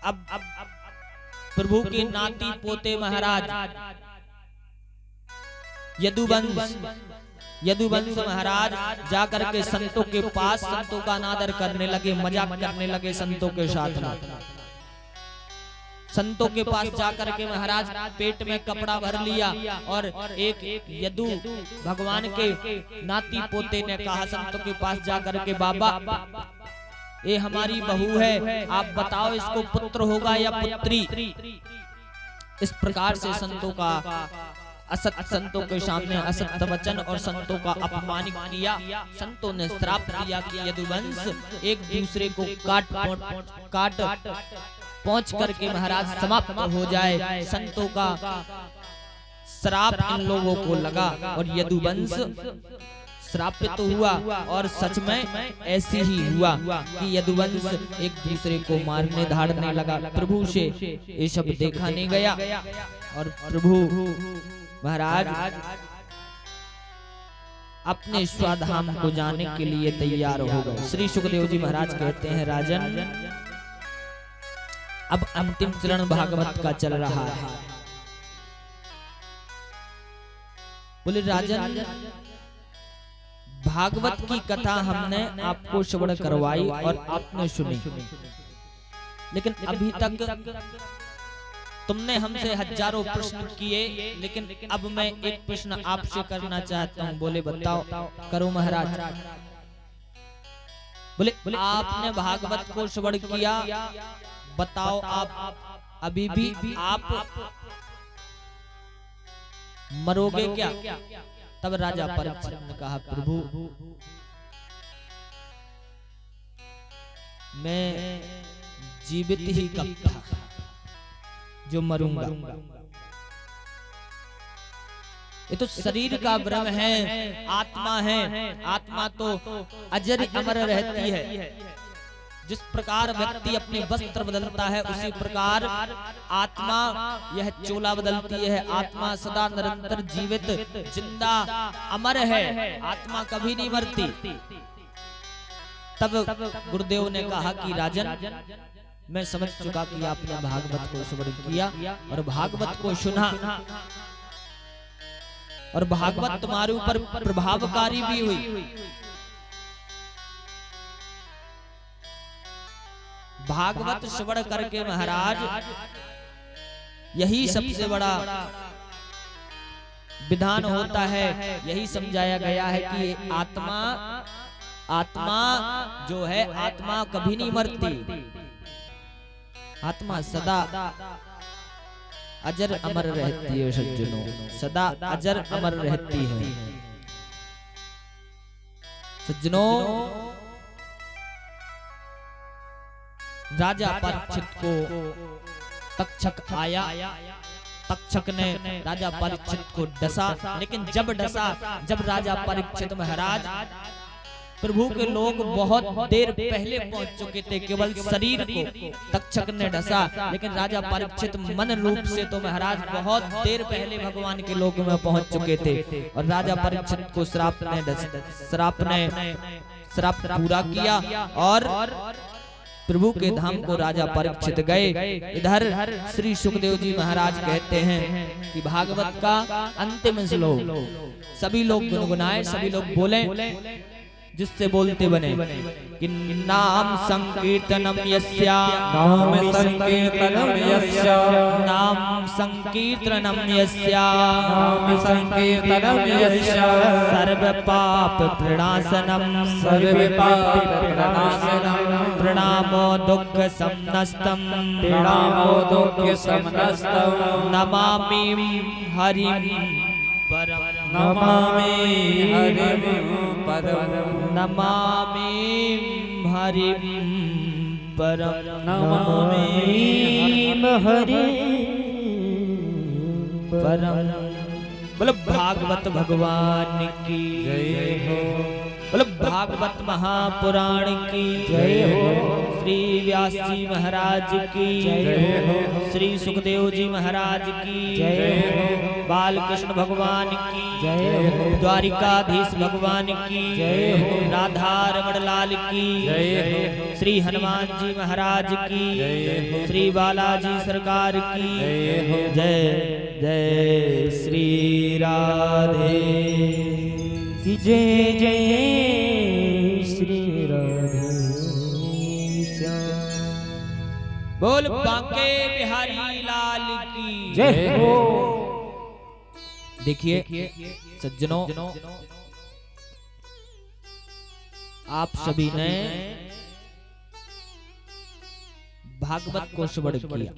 अब प्रभु के नाती पोते महाराज यदुवंश महाराज जाकर के संतों के पास संतों का अनादर करने लगे, मजाक करने लगे संतों के साथ में। संतों के पास जाकर के महाराज पेट में कपड़ा भर लिया और एक यदु भगवान के नाती पोते ने कहा संतों के पास जाकर के, बाबा ये हमारी बहू है, आप बताओ इसको पुत्र होगा या पुत्री। इस प्रकार से संतों का संतों के सामने असत्य वचन और संतों का अपमान किया। संतों ने श्राप दिया कि यदुवंश एक दूसरे को काट पहुंच करके महाराज समाप्त हो जाए। संतों का श्राप इन लोगों को लगा और यदुवंश श्रापित हुआ और सच में ऐसी ही हुआ कि यदुवंश एक दूसरे को मारने धाड़ने लगा। प्रभु से ये सब देखा नहीं गया और प्रभु महाराज अपने स्वधाम को जाने के लिए तैयार हो गए। श्री सुखदेव जी महाराज कहते हैं, राजन अब अंतिम चरण भागवत का चल रहा है। बोले राजन, भागवत की कथा हमने आपको श्रवण करवाई और आपने सुनी, लेकिन अभी तक तुमने हमसे हजारों प्रश्न किए, लेकिन अब मैं एक प्रश्न आपसे करना चाहता हूँ। बोले बताओ। करो महाराज। बोले आपने भागवत को श्रवण किया, बताओ आप अभी भी आप मरोगे क्या? तब राजा परीक्षित ने कहा, प्रभु मैं जीवित ही कब था जो मरूंगा। ये तो शरीर का भ्रम है, आत्मा है। आत्मा तो अजर अमर रहती है। जिस प्रकार व्यक्ति अपने वस्त्र बदलता है, उसी प्रकार आत्मा यह चोला बदलती है। आत्मा सदा निरंतर जीवित जिंदा अमर है, आत्मा कभी नहीं मरती। तब गुरुदेव ने कहा कि राजन, मैं समझ चुका कि आपने भागवत को श्रवण किया और भागवत को सुना और भागवत तुम्हारे ऊपर प्रभावकारी भी हुई। भागवत श्रवण करके महाराज यही सबसे बड़ा विधान होता है। यही समझाया गया है कि आत्मा जो है, आत्मा कभी नहीं मरती। आत्मा सदा अजर अमर रहती है सज्जनों, सदा अजर अमर रहती है सज्जनों। राजा परीक्षित को तक्षक आया। तक्षक ने राजा परीक्षित को डसा, लेकिन जब राजा परीक्षित महाराज, प्रभु के लोग बहुत देर पहले पहुंच चुके थे, केवल शरीर को तक्षक ने डसा, लेकिन राजा परीक्षित मन रूप से तो महाराज बहुत देर पहले भगवान के लोक में पहुंच चुके थे। और राजा परीक्षित को श्राप पूरा किया और प्रभु के धाम को राजा परीक्षित गए। इधर श्री सुखदेव जी महाराज कहते हैं कि भागवत का अंतिम श्लोक सभी लोग गुनगुनाए, सभी लोग बोले, जिससे बोलते बने कि नाम संकीर्तनम यस्या, नाम संकीर्तनम यस्या, नाम संकीर्तनम यस्या, नाम संकीर्तनम यस्या, सर्व पाप प्रणाशनम, सर्व पाप प्रणाशनम, प्रणामो दुख समनस्तम, प्रणामो दुख समनस्तम, नमामि हरिं परम, नमामि हरिं परम, नमामि हरिं परम, नमामि हरिं परम। बोलो भागवत भगवान की जय हो। बोलो भागवत महापुराण की जय हो। श्री व्यास जी महाराज की जय हो। श्री सुखदेव जी महाराज की जय हो। बाल कृष्ण भगवान की जय हो। द्वारिकाधीश भगवान की जय हो। राधा रमण लाल की जय हो। श्री हनुमान जी महाराज की जय हो। श्री बालाजी सरकार की जय हो। जय जय श्री राधे कि जय जय श्री राधे बोल बांके बिहारी लाल की जय हो। देखिए सज्जनों, आप सभी ने भागवत को श्रवण किया।